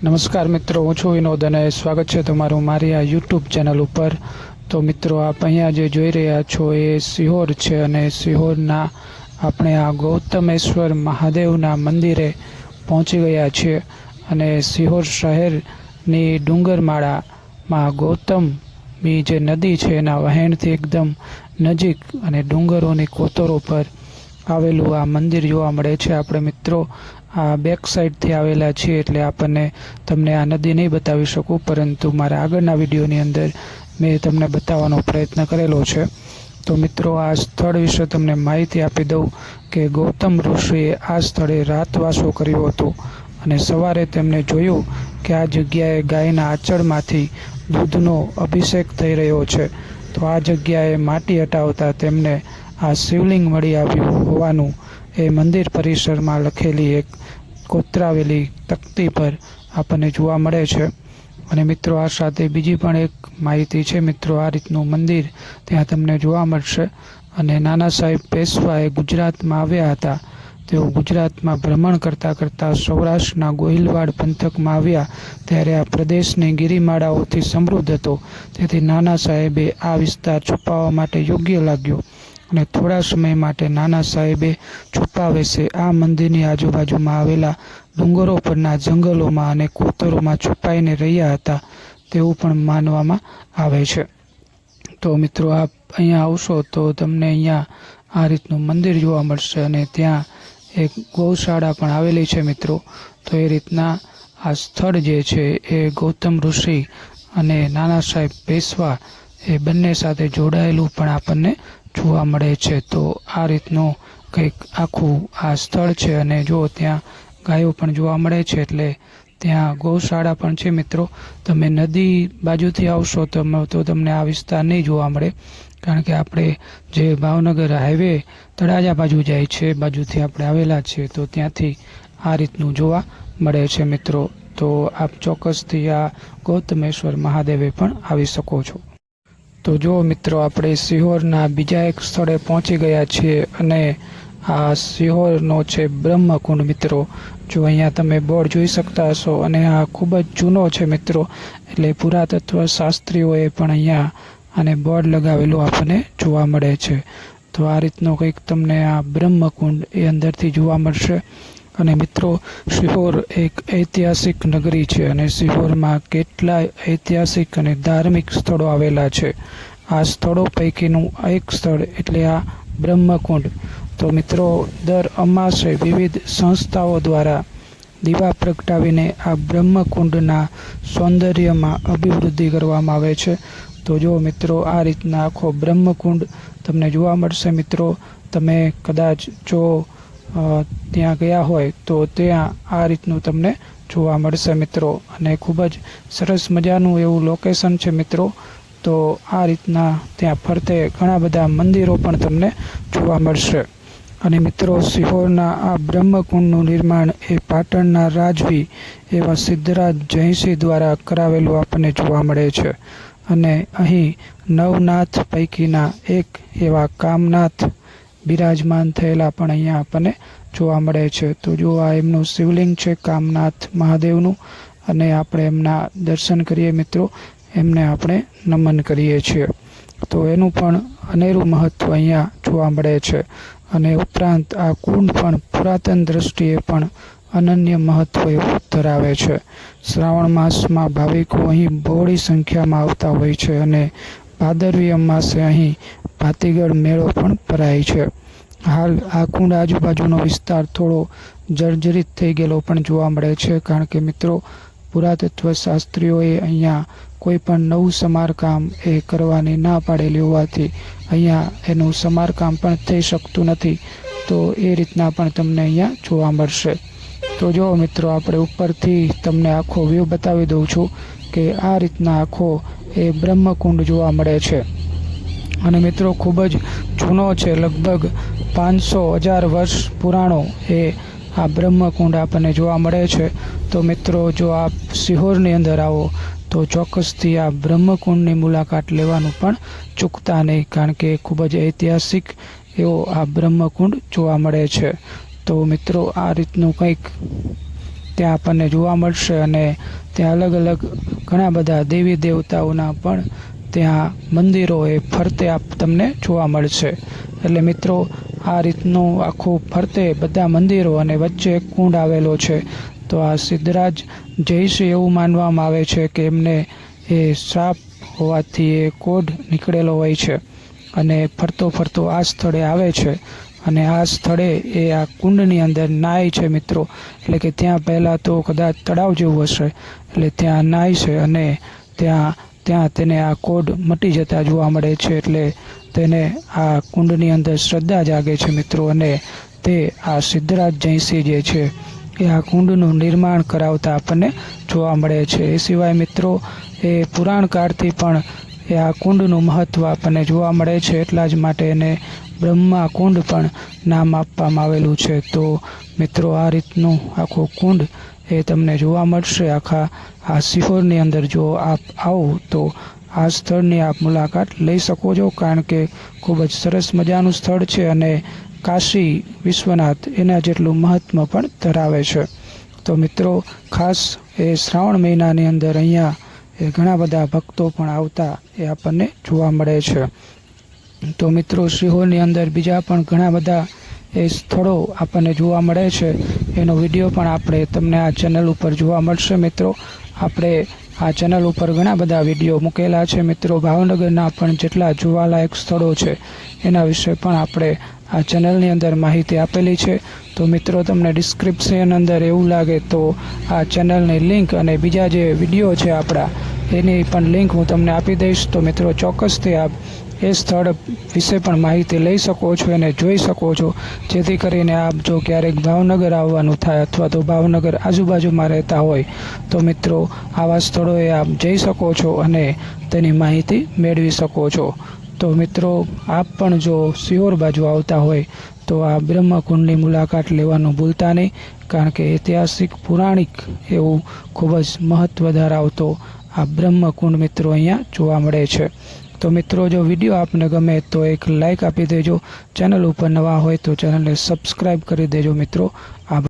નમસ્કાર મિત્રો, હું છું વિનોદ અને સ્વાગત છે તમારું મારી આ યુટ્યુબ ચેનલ ઉપર। તો મિત્રો, આપ અહીંયા જે જોઈ રહ્યા છો એ સિહોર છે અને સિહોરના આપણે આ ગૌતમેશ્વર મહાદેવના મંદિરે પહોંચી ગયા છીએ અને સિહોર શહેરની ડુંગરમાળામાં ગૌતમની જે નદી છે એના વહેણથી એકદમ નજીક અને ડુંગરોની કોતરો પર આવેલું આ મંદિર જોવા મળે છે। આપણે મિત્રો આ બેક સાઈડથી આવેલા છીએ એટલે આપણને તમને આ નદી નહીં બતાવી શકું, પરંતુ મારા આગળના વિડીયોની અંદર મેં તમને બતાવવાનો પ્રયત્ન કરેલો છે। તો મિત્રો, આ સ્થળ વિશે તમને માહિતી આપી દઉં કે ગૌતમ ઋષિએ આ સ્થળે રાતવાસો કર્યો હતો અને સવારે તેમણે જોયું કે આ જગ્યાએ ગાયના આંચળમાંથી દૂધનો અભિષેક થઈ રહ્યો છે। તો આ જગ્યાએ માટી હટાવતા તેમને આ શિવલિંગ મળી આવ્યું હોવાનું એ મંદિર પરિસરમાં લખેલી એક કોતરાવેલી તકતી પર આપણને જોવા મળે છે। અને મિત્રો, આ સાથે બીજી પણ એક માહિતી છે મિત્રો, આ રીતનું મંદિર ત્યાં તમને જોવા મળશે। અને નાના સાહેબ પેશવાએ ગુજરાતમાં આવ્યા હતા। તેઓ ગુજરાતમાં ભ્રમણ કરતાં સૌરાષ્ટ્રના ગોહિલવાડ પંથકમાં આવ્યા ત્યારે આ પ્રદેશની ગિરિમાળાઓથી સમૃદ્ધ હતો, તેથી નાના સાહેબે આ વિસ્તાર છુપાવવા માટે યોગ્ય લાગ્યો અને થોડા સમય માટે નાના સાહેબે છુપાવેશે આ મંદિરની આજુબાજુમાં આવેલા ડુંગરો પરના જંગલોમાં અને કોતરોમાં છુપાઈને રહ્યા હતા તેવું પણ માનવામાં આવે છે। તો મિત્રો, આપ અહીંયા આવશો તો તમને અહીંયા આ રીતનું મંદિર જોવા મળશે અને ત્યાં એક ગૌશાળા પણ આવેલી છે મિત્રો। તો એ રીતના આ સ્થળ જે છે એ ગૌતમ ઋષિ અને નાના સાહેબ પેશવા એ બંને સાથે જોડાયેલું પણ આપણને જોવા મળે છે। તો આ રીતનું કંઈક આખું આ સ્થળ છે અને જો ત્યાં ગાયો પણ જોવા મળે છે એટલે ત્યાં ગૌશાળા પણ છે મિત્રો। તમે નદી બાજુથી આવશો તો તમને આ વિસ્તાર નહીં જોવા મળે, કારણ કે આપણે જે ભાવનગર હાઈવે તળાજા બાજુ જાય છે બાજુથી આપણે આવેલા છીએ, તો ત્યાંથી આ રીતનું જોવા મળે છે મિત્રો। તો આપ ચોક્કસથી આ ગૌતમેશ્વર મહાદેવે પણ આવી શકો છો। તો જો મિત્રો, આપણે સિહોરના બીજા એક સ્થળે પહોંચી ગયા છીએ અને આ સિહોરનો છે બ્રહ્મકુંડ મિત્રો। જો અહીંયા તમે બોર્ડ જોઈ શકતા હશો અને આ ખૂબ જ જૂનો છે મિત્રો, એટલે પુરાતત્વ શાસ્ત્રીઓએ પણ અહીંયા આને બોર્ડ લગાવેલું આપણને જોવા મળે છે। તો આ રીતનો કંઈક તમને આ બ્રહ્મકુંડ એ અંદરથી જોવા મળશે। અને મિત્રો, સિહોર એક ઐતિહાસિક નગરી છે અને સિહોરમાં કેટલાય ઐતિહાસિક અને ધાર્મિક સ્થળો આવેલા છે। આ સ્થળો પૈકીનું એક સ્થળ એટલે આ બ્રહ્મકુંડ। તો મિત્રો, દર અમાસે વિવિધ સંસ્થાઓ દ્વારા દીવા પ્રગટાવીને આ બ્રહ્મકુંડના સૌંદર્યમાં અભિવૃદ્ધિ કરવામાં આવે છે। તો જો મિત્રો, આ રીતના આખો બ્રહ્મકુંડ તમને જોવા મળશે મિત્રો। તમે કદાચ જો ત્યાં ગયા હોય તો ત્યાં આ રીતનું તમને જોવા મળશે મિત્રો, અને ખૂબ જ સરસ મજાનું એવું લોકેશન છે મિત્રો। તો આ રીતના ત્યાં ફરતે ઘણા બધા મંદિરો પણ તમને જોવા મળશે। અને મિત્રો, સિહોરના આ બ્રહ્મકુંડનું નિર્માણ એ પાટણના રાજવી એવા સિદ્ધરાજ જયસિંહ દ્વારા કરાવેલું આપણને જોવા મળે છે। અને અહીં નવનાથ પૈકીના એક એવા કામનાથ બિરાજમાન થયેલા પણ અહીંયા આપણને જોવા મળે છે। તો જો આ એમનું શિવલિંગ છે કામનાથ મહાદેવનું, અને આપણે એમના દર્શન કરીએ મિત્રો, એમને આપણે નમન કરીએ છીએ। તો એનું પણ અનેરું મહત્ત્વ અહીંયા જોવા મળે છે। અને ઉપરાંત આ કુંડ પણ પુરાતન દ્રષ્ટિએ પણ અનન્ય મહત્ત્વ એવું ધરાવે છે। શ્રાવણ માસમાં ભાવિકો અહીં બહોળી સંખ્યામાં આવતા હોય છે અને ભાદરવી અમાસે અહીં ભાતીગળ મેળો પણ ભરાય છે। હાલ આ કુંડ આજુબાજુનો વિસ્તાર થોડો જર્જરિત થઈ ગયેલો પણ જોવા મળે છે, કારણ કે મિત્રો, પુરાતત્વ શાસ્ત્રીઓએ અહીંયા કોઈ પણ નવું સમારકામ એ કરવાની ના પાડેલી હોવાથી અહીંયા એનું સમારકામ પણ થઈ શકતું નથી। તો એ રીતના પણ તમને અહીંયા જોવા મળશે। તો જો મિત્રો, આપણે ઉપરથી તમને આખો વ્યૂ બતાવી દઉં છું કે આ રીતના આખો એ બ્રહ્મકુંડ જોવા મળે છે। અને મિત્રો, ખૂબ જ જૂનો છે, લગભગ 500,000 વર્ષ પુરાણો એ આ બ્રહ્મકુંડ આપણને જોવા મળે છે। તો મિત્રો, જો આપ સિહોરની અંદર આવો તો ચોક્કસથી આ બ્રહ્મકુંડની મુલાકાત લેવાનું પણ ચૂકતા નહીં, કારણ કે ખૂબ જ ઐતિહાસિક એવો આ બ્રહ્મકુંડ જોવા મળે છે। તો મિત્રો, આ રીતનું કંઈક ત્યાં આપણને જોવા મળશે અને ત્યાં અલગ અલગ ઘણા બધા દેવી દેવતાઓના પણ ત્યાં મંદિરો એ ફરતે તમને જોવા મળશે. એટલે મિત્રો આ રીતનું આખું ફરતે બધા મંદિરો અને વચ્ચે એક કુંડ આવેલો છે. તો આ સિદ્ધરાજ જયસિંહ એવું માનવામાં આવે છે કે એમને એ શ્રાપ હોવાથી એ કોઢ નીકળેલો હોય છે અને ફરતો ફરતો આ સ્થળે આવે છે અને આ સ્થળે એ આ કુંડની અંદર નાય છે મિત્રો. એટલે કે ત્યાં પહેલાં તો કદાચ તળાવ જેવું હશે, એટલે ત્યાં નાય છે અને ત્યાં તેને આ કોઢ મટી જતા જોવા મળે છે. એટલે તેને આ કુંડની અંદર શ્રદ્ધા જાગે છે મિત્રો અને તે આ સિદ્ધરાજ જયસિંહ જે છે એ આ કુંડનું નિર્માણ કરાવતા આપણને જોવા મળે છે. એ સિવાય મિત્રો એ પુરાણ કાળથી પણ એ આ કુંડનું મહત્ત્વ આપણને જોવા મળે છે. એટલા જ માટે એને બ્રહ્મા કુંડ પણ નામ આપવામાં આવેલું છે. તો મિત્રો આ રીતનું આખું કુંડ એ તમને જોવા મળશે આખા આ સિહોરની અંદર. જો આપ આવો તો આ સ્થળની આપ મુલાકાત લઈ શકો છો, કારણ કે ખૂબ જ સરસ મજાનું સ્થળ છે અને કાશી વિશ્વનાથ એના જેટલું મહત્ત્વ પણ ધરાવે છે. તો મિત્રો ખાસ એ શ્રાવણ મહિનાની અંદર અહીંયા એ ઘણા બધા ભક્તો પણ આવતા એ આપણને જોવા મળે છે. તો મિત્રો સિહોરની અંદર બીજા પણ ઘણા બધા એ સ્થળો આપણને જોવા મળે છે. એનો વિડીયો પણ આપણે તમને આ ચેનલ ઉપર જોવા મળશે મિત્રો. આપણે આ ચેનલ ઉપર ઘણા બધા વિડીયો મૂકેલા છે મિત્રો. ભાવનગરના પણ જેટલા જોવાલાયક સ્થળો છે એના વિશે પણ આપણે આ ચેનલની અંદર માહિતી આપેલી છે. તો મિત્રો તમને ડિસ્ક્રિપ્શન અંદર એવું લાગે તો આ ચેનલની લિંક અને બીજા જે વિડીયો છે આપણા એની પણ લિંક હું તમને આપી દઈશ. તો મિત્રો ચોક્કસથી આપ એ સ્થળ વિશે પણ માહિતી લઈ શકો છો અને જોઈ શકો છો, જેથી કરીને આપ જો ક્યારેક ભાવનગર આવવાનું થાય અથવા તો ભાવનગર આજુબાજુમાં રહેતા હોય તો મિત્રો આવા સ્થળોએ આપ જઈ શકો છો અને તેની માહિતી મેળવી શકો છો. તો મિત્રો આપ પણ જો સિહોર બાજુ આવતા હોય તો આ બ્રહ્મકુંડની મુલાકાત લેવાનું ભૂલતા નહીં, કારણ કે ઐતિહાસિક પૌરાણિક એવું ખૂબ જ મહત્ત્વ ધરાવતો આ બ્રહ્મકુંડ મિત્રો અહીંયા જોવા મળે છે. તો મિત્રો જો વિડીયો આપને ગમે તો એક લાઈક આપી દેજો. ચેનલ ઉપર નવા હોય તો ચેનલને સબસ્ક્રાઈબ કરી દેજો મિત્રો. આભાર.